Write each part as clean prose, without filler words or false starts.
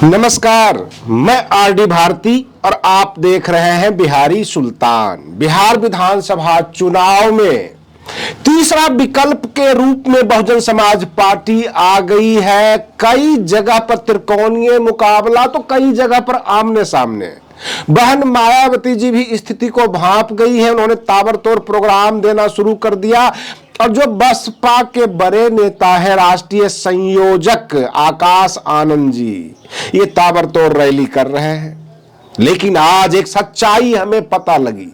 नमस्कार, मैं आरडी भारती और आप देख रहे हैं बिहारी सुल्तान। बिहार विधानसभा चुनाव में तीसरा विकल्प के रूप में बहुजन समाज पार्टी आ गई है। कई जगह पर त्रिकोणीय मुकाबला तो कई जगह पर आमने सामने। बहन मायावती जी भी स्थिति को भांप गई है। उन्होंने ताबड़तोड़ प्रोग्राम देना शुरू कर दिया और जो बसपा के बड़े नेता है राष्ट्रीय संयोजक आकाश आनंद जी, ये ताबड़तोड़ रैली कर रहे हैं। लेकिन आज एक सच्चाई हमें पता लगी।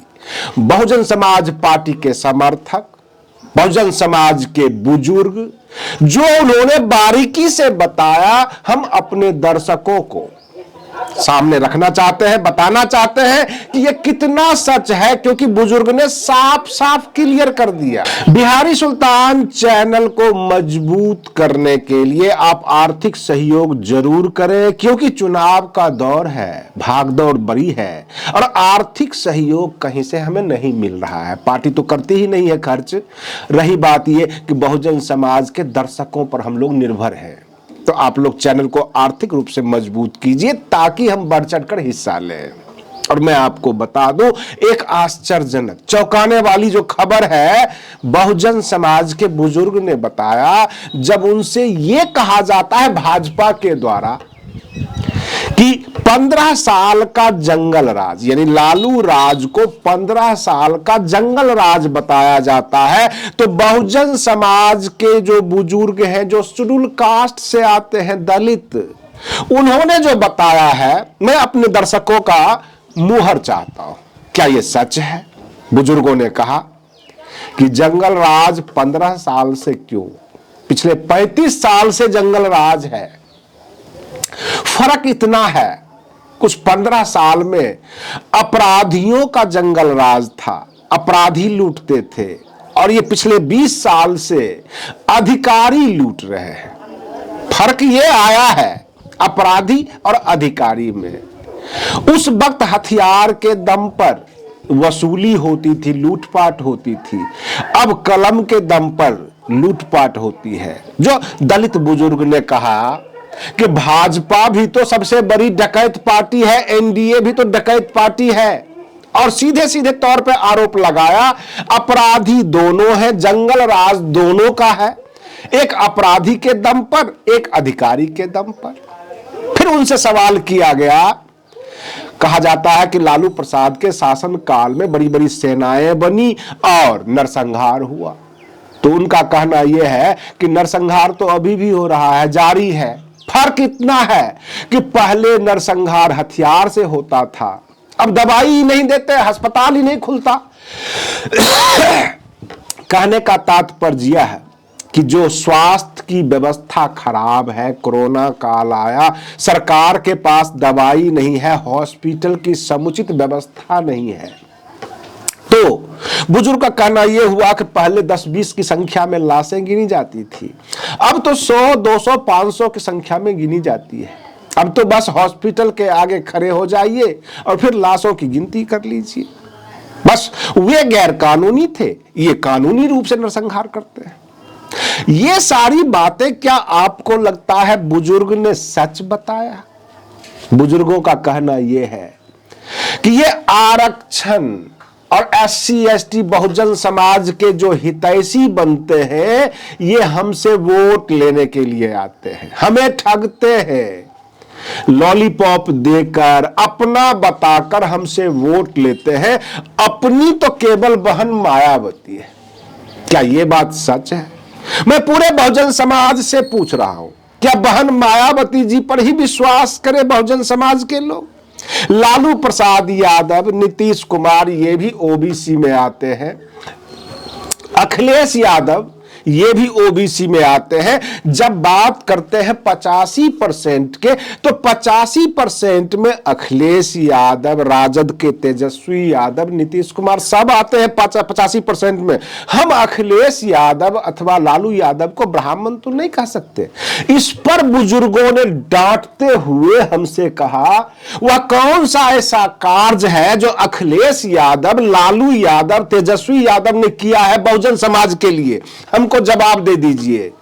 बहुजन समाज पार्टी के समर्थक, बहुजन समाज के बुजुर्ग, जो उन्होंने बारीकी से बताया, हम अपने दर्शकों को सामने रखना चाहते हैं, बताना चाहते हैं कि यह कितना सच है, क्योंकि बुजुर्ग ने साफ साफ क्लियर कर दिया। बिहारी सुल्तान चैनल को मजबूत करने के लिए आप आर्थिक सहयोग जरूर करें, क्योंकि चुनाव का दौर है, भागदौड़ बड़ी है और आर्थिक सहयोग कहीं से हमें नहीं मिल रहा है। पार्टी तो करती ही नहीं है खर्च। रही बात यह कि बहुजन समाज के दर्शकों पर हम लोग निर्भर हैं, तो आप लोग चैनल को आर्थिक रूप से मजबूत कीजिए ताकि हम बढ़ चढ़कर हिस्सा लें। और मैं आपको बता दूं, एक आश्चर्यजनक चौंकाने वाली जो खबर है, बहुजन समाज के बुजुर्ग ने बताया। जब उनसे यह कहा जाता है भाजपा के द्वारा कि 15 साल का जंगल राज, यानी लालू राज को 15 साल का जंगल राज बताया जाता है, तो बहुजन समाज के जो बुजुर्ग हैं, जो शेड्यूल कास्ट से आते हैं, दलित, उन्होंने जो बताया है, मैं अपने दर्शकों का मुहर चाहता हूं। क्या यह सच है? बुजुर्गों ने कहा कि जंगल राज 15 साल से क्यों, पिछले 35 साल से जंगल राज है। फर्क इतना है, कुछ 15 साल में अपराधियों का जंगल राज था, अपराधी लूटते थे, और ये पिछले 20 साल से अधिकारी लूट रहे हैं। फर्क ये आया है अपराधी और अधिकारी में। उस वक्त हथियार के दम पर वसूली होती थी, लूटपाट होती थी। अब कलम के दम पर लूटपाट होती है। जो दलित बुजुर्ग ने कहा कि भाजपा भी तो सबसे बड़ी डकैत पार्टी है, एनडीए भी तो डकैत पार्टी है, और सीधे सीधे तौर पे आरोप लगाया अपराधी दोनों है, जंगल राज दोनों का है, एक अपराधी के दम पर, एक अधिकारी के दम पर। फिर उनसे सवाल किया गया, कहा जाता है कि लालू प्रसाद के शासन काल में बड़ी बड़ी सेनाएं बनी और नरसंहार हुआ। तो उनका कहना यह है कि नरसंहार तो अभी भी हो रहा है, जारी है। फर्क इतना है कि पहले नरसंहार हथियार से होता था, अब दवाई ही नहीं देते, अस्पताल ही नहीं खुलता। कहने का तात्पर्य यह है कि जो स्वास्थ्य की व्यवस्था खराब है, कोरोना काल आया, सरकार के पास दवाई नहीं है, हॉस्पिटल की समुचित व्यवस्था नहीं है। तो बुजुर्ग का कहना यह हुआ कि पहले 10-20 की संख्या में लाशें गिनी जाती थी, अब तो 100, 200, 500 की संख्या में गिनी जाती है। अब तो बस हॉस्पिटल के आगे खड़े हो जाइए और फिर लाशों की गिनती कर लीजिए। बस वे गैर कानूनी थे, ये कानूनी रूप से नरसंहार करते हैं। ये सारी बातें क्या आपको लगता है बुजुर्ग ने सच बताया? बुजुर्गों का कहना यह है कि ये आरक्षण और SC/ST बहुजन समाज के जो हितैषी बनते हैं, ये हमसे वोट लेने के लिए आते हैं, हमें ठगते हैं, लॉलीपॉप देकर, अपना बताकर हमसे वोट लेते हैं। अपनी तो केवल बहन मायावती है। क्या ये बात सच है? मैं पूरे बहुजन समाज से पूछ रहा हूं, क्या बहन मायावती जी पर ही विश्वास करें बहुजन समाज के लोग? लालू प्रसाद यादव, नीतीश कुमार, ये भी ओबीसी में आते हैं, अखिलेश यादव ये भी ओबीसी में आते हैं। जब बात करते हैं 85% के, तो 85% में अखिलेश यादव, राजद के तेजस्वी यादव, नीतीश कुमार सब आते हैं 85% में। हम अखिलेश यादव अथवा लालू यादव को ब्राह्मण तो नहीं कह सकते। इस पर बुजुर्गों ने डांटते हुए हमसे कहा, वह कौन सा ऐसा कार्य है जो अखिलेश यादव, लालू यादव, तेजस्वी यादव ने किया है बहुजन समाज के लिए? हमको जवाब दे दीजिए।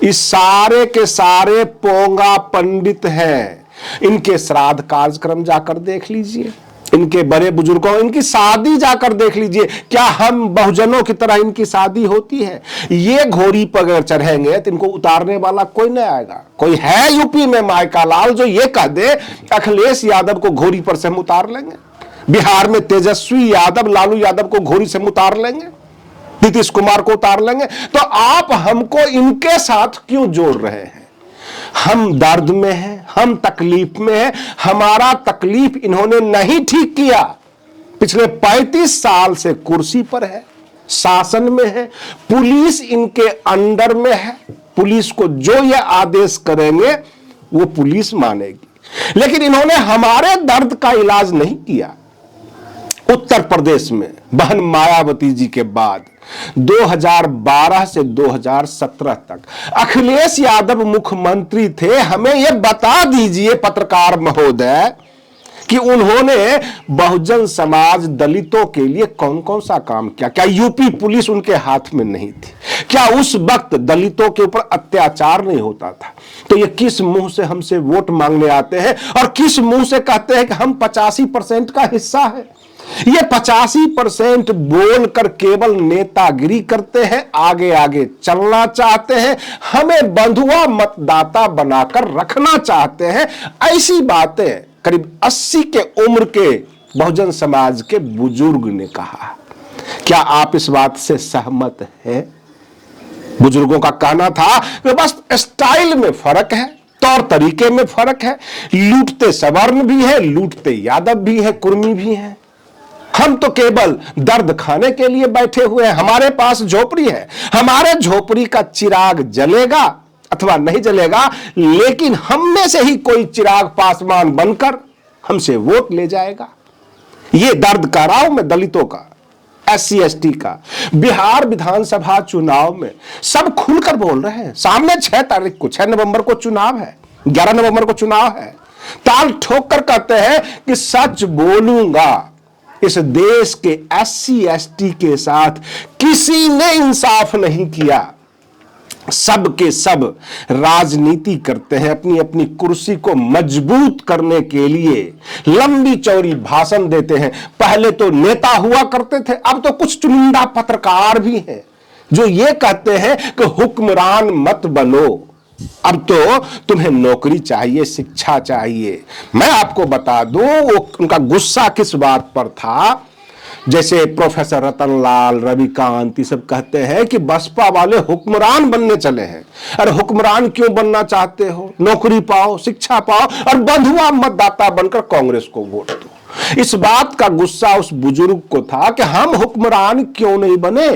इस सारे के सारे पोंगा पंडित हैं, इनके श्राद्ध कार्यक्रम जाकर देख लीजिए, इनके बड़े बुजुर्गों इनकी शादी जाकर देख लीजिए। क्या हम बहुजनों की तरह इनकी शादी होती है? ये घोड़ी पर अगर चढ़ेंगे तो इनको उतारने वाला कोई नहीं आएगा। कोई है यूपी में मायका लाल जो ये कह दे अखिलेश यादव को घोड़ी पर से हम उतार लेंगे? बिहार में तेजस्वी यादव लालू यादव को घोड़ी से हम उतार लेंगे? नीतीश कुमार को उतार लेंगे? तो आप हमको इनके साथ क्यों जोड़ रहे हैं? हम दर्द में हैं, हम तकलीफ में हैं। हमारा तकलीफ इन्होंने नहीं ठीक किया। पिछले 35 साल से कुर्सी पर है, शासन में है, पुलिस इनके अंडर में है। पुलिस को जो ये आदेश करेंगे वो पुलिस मानेगी। लेकिन इन्होंने हमारे दर्द का इलाज नहीं किया। उत्तर प्रदेश में बहन मायावती जी के बाद 2012 से 2017 तक अखिलेश यादव मुख्यमंत्री थे। हमें यह बता दीजिए पत्रकार महोदय कि उन्होंने बहुजन समाज दलितों के लिए कौन कौन सा काम किया? क्या यूपी पुलिस उनके हाथ में नहीं थी? क्या उस वक्त दलितों के ऊपर अत्याचार नहीं होता था? तो ये किस मुंह से हमसे वोट मांगने आते हैं और किस मुंह से कहते हैं कि हम 85% का हिस्सा है? ये 85% बोलकर केवल नेतागिरी करते हैं, आगे आगे चलना चाहते हैं, हमें बंधुआ मतदाता बनाकर रखना चाहते हैं। ऐसी बातें करीब 80 के उम्र के बहुजन समाज के बुजुर्ग ने कहा। क्या आप इस बात से सहमत हैं? बुजुर्गों का कहना था कि बस स्टाइल में फर्क है, तौर तरीके में फर्क है। लूटते सवर्ण भी है, लूटते यादव भी है, कुर्मी भी है। हम तो केवल दर्द खाने के लिए बैठे हुए हैं। हमारे पास झोपड़ी है, हमारे झोपड़ी का चिराग जलेगा अथवा नहीं जलेगा, लेकिन हम में से ही कोई चिराग पासवान बनकर हमसे वोट ले जाएगा। ये दर्द कर रहा हूं मैं दलितों का, SC ST का। बिहार विधानसभा चुनाव में सब खुलकर बोल रहे हैं। सामने 6 तारीख को, 6 नवंबर को चुनाव है, 11 नवंबर को चुनाव है। ताल ठोक कर कहते हैं कि सच बोलूंगा। इस देश के SC ST के साथ किसी ने इंसाफ नहीं किया। सब के सब राजनीति करते हैं, अपनी अपनी कुर्सी को मजबूत करने के लिए लंबी चौड़ी भाषण देते हैं। पहले तो नेता हुआ करते थे, अब तो कुछ चुनिंदा पत्रकार भी हैं जो ये कहते हैं कि हुक्मरान मत बनो, अब तो तुम्हें नौकरी चाहिए, शिक्षा चाहिए। मैं आपको बता दूं वो उनका गुस्सा किस बात पर था। जैसे प्रोफेसर रतनलाल, रविकांत ये सब कहते हैं कि बसपा वाले हुक्मरान बनने चले हैं। अरे हुक्मरान क्यों बनना चाहते हो? नौकरी पाओ, शिक्षा पाओ और बंधुआ मतदाता बनकर कांग्रेस को वोट दो। इस बात का गुस्सा उस बुजुर्ग को था कि हम हुक्मरान क्यों नहीं बने,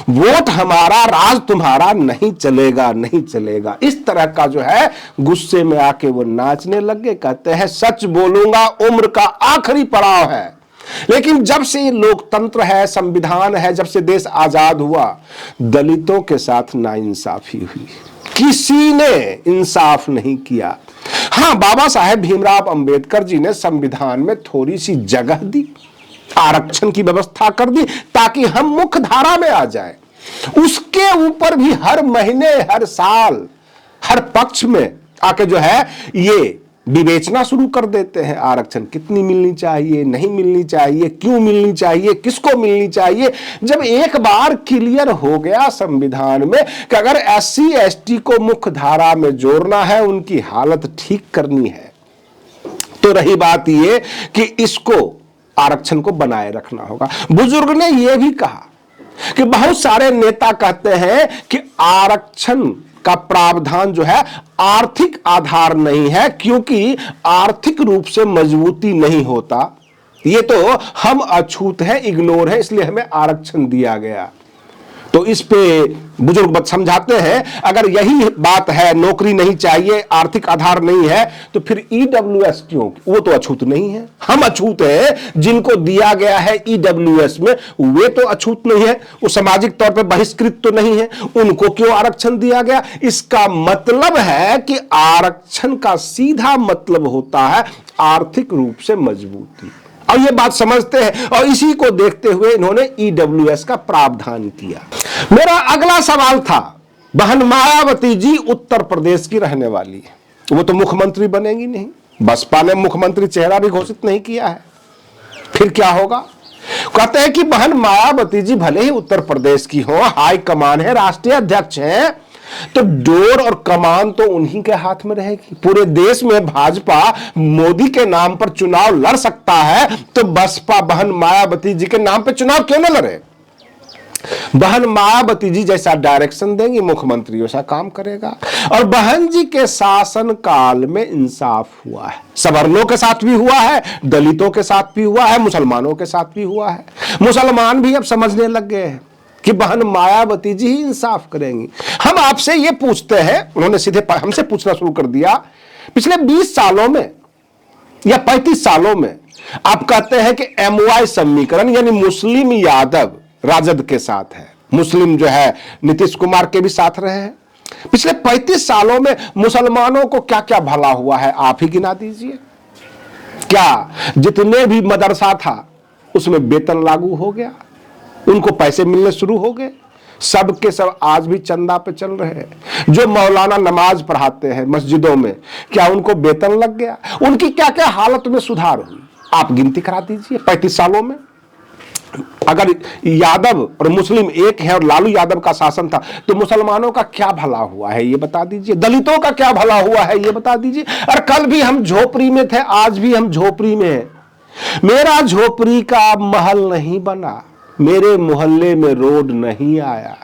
वोट हमारा, राज तुम्हारा नहीं चलेगा, नहीं चलेगा। इस तरह का जो है गुस्से में आके वो नाचने लगे। कहते हैं सच बोलूंगा उम्र का आखिरी पड़ाव है। लेकिन जब से लोकतंत्र है, संविधान है, जब से देश आजाद हुआ, दलितों के साथ नाइंसाफी हुई, किसी ने इंसाफ नहीं किया। हां, बाबा साहेब भीमराव अंबेडकर जी ने संविधान में थोड़ी सी जगह दी, आरक्षण की व्यवस्था कर दी ताकि हम मुख्य धारा में आ जाए। उसके ऊपर भी हर महीने, हर साल, हर पक्ष में आके जो है ये विवेचना शुरू कर देते हैं। आरक्षण कितनी मिलनी चाहिए, नहीं मिलनी चाहिए, क्यों मिलनी चाहिए, किसको मिलनी चाहिए। जब एक बार क्लियर हो गया संविधान में कि अगर SC ST को मुख्य धारा में जोड़ना है, उनकी हालत ठीक करनी है, तो रही बात यह कि इसको आरक्षण को बनाए रखना होगा। बुजुर्ग ने यह भी कहा कि बहुत सारे नेता कहते हैं कि आरक्षण का प्रावधान जो है आर्थिक आधार नहीं है, क्योंकि आर्थिक रूप से मजबूती नहीं होता, ये तो हम अछूत हैं, इग्नोर है, इसलिए हमें आरक्षण दिया गया। तो इस पे बुजुर्ग समझाते हैं अगर यही बात है, नौकरी नहीं चाहिए, आर्थिक आधार नहीं है, तो फिर EWS क्यों? वो तो अछूत नहीं है, हम अछूत हैं। जिनको दिया गया है EWS में वे तो अछूत नहीं है, वो सामाजिक तौर पर बहिष्कृत तो नहीं है, उनको क्यों आरक्षण दिया गया? इसका मतलब है कि आरक्षण का सीधा मतलब होता है आर्थिक रूप से मजबूती, और ये बात समझते हैं और इसी को देखते हुए इन्होंने EWS का प्रावधान किया। मेरा अगला सवाल था, बहन मायावती जी उत्तर प्रदेश की रहने वाली है, वो तो मुख्यमंत्री बनेंगी नहीं, बसपा ने मुख्यमंत्री चेहरा भी घोषित नहीं किया है। फिर क्या होगा? कहते हैं कि बहन मायावती जी भले ही उत्तर प्रदेश की हो, हाई कमान है, राष्ट्रीय अध्यक्ष हैं, तो डोर और कमान तो उन्हीं के हाथ में रहेगी। पूरे देश में भाजपा मोदी के नाम पर चुनाव लड़ सकता है, तो बसपा बहन मायावती जी के नाम पर चुनाव क्यों न लड़े? बहन मायावती जी जैसा डायरेक्शन देंगी, मुख्यमंत्री वैसा काम करेगा। और बहन जी के शासन काल में इंसाफ हुआ है, सवर्णों के साथ भी हुआ है, दलितों के साथ भी हुआ है, मुसलमानों के साथ भी हुआ है। मुसलमान भी अब समझने लग गए हैं कि बहन मायावती जी ही इंसाफ करेंगी। हम आपसे ये पूछते हैं, उन्होंने सीधे हमसे पूछना शुरू कर दिया, पिछले 20 सालों में या 35 सालों में आप कहते हैं कि MY समीकरण यानी मुस्लिम यादव राजद के साथ है, मुस्लिम जो है नीतीश कुमार के भी साथ रहे हैं। पिछले 35 सालों में मुसलमानों को क्या क्या भला हुआ है आप ही गिना दीजिए। क्या जितने भी मदरसा था उसमें वेतन लागू हो गया, उनको पैसे मिलने शुरू हो गए, सब के सब आज भी चंदा पे चल रहे हैं। जो मौलाना नमाज पढ़ाते हैं मस्जिदों में, क्या उनको वेतन लग गया? उनकी क्या क्या हालत में सुधार हुई, आप गिनती करा दीजिए 35 सालों में। अगर यादव और मुस्लिम एक है और लालू यादव का शासन था, तो मुसलमानों का क्या भला हुआ है ये बता दीजिए, दलितों का क्या भला हुआ है ये बता दीजिए। और कल भी हम झोपड़ी में थे, आज भी हम झोपड़ी में हैं। मेरा झोपड़ी का महल नहीं बना, मेरे मोहल्ले में रोड नहीं आया।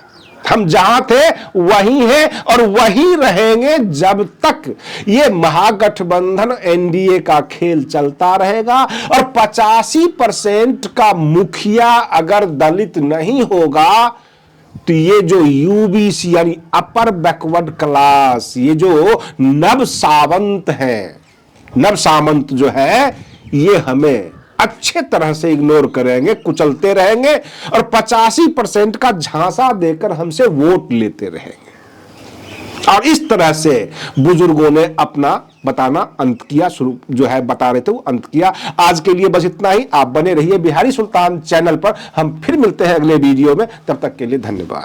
हम जहां थे वहीं हैं और वहीं रहेंगे जब तक ये महागठबंधन NDA का खेल चलता रहेगा। और 85% का मुखिया अगर दलित नहीं होगा, तो ये जो UBC यानी अपर बैकवर्ड क्लास, ये जो नव सामंत है, नव सामंत जो है, ये हमें अच्छे तरह से इग्नोर करेंगे, कुचलते रहेंगे और 85% का झांसा देकर हमसे वोट लेते रहेंगे। और इस तरह से बुजुर्गों ने अपना बताना अंत किया, शुरू जो है बता रहे थे वो अंत किया। आज के लिए बस इतना ही। आप बने रहिए बिहारी सुल्तान चैनल पर, हम फिर मिलते हैं अगले वीडियो में। तब तक के लिए धन्यवाद।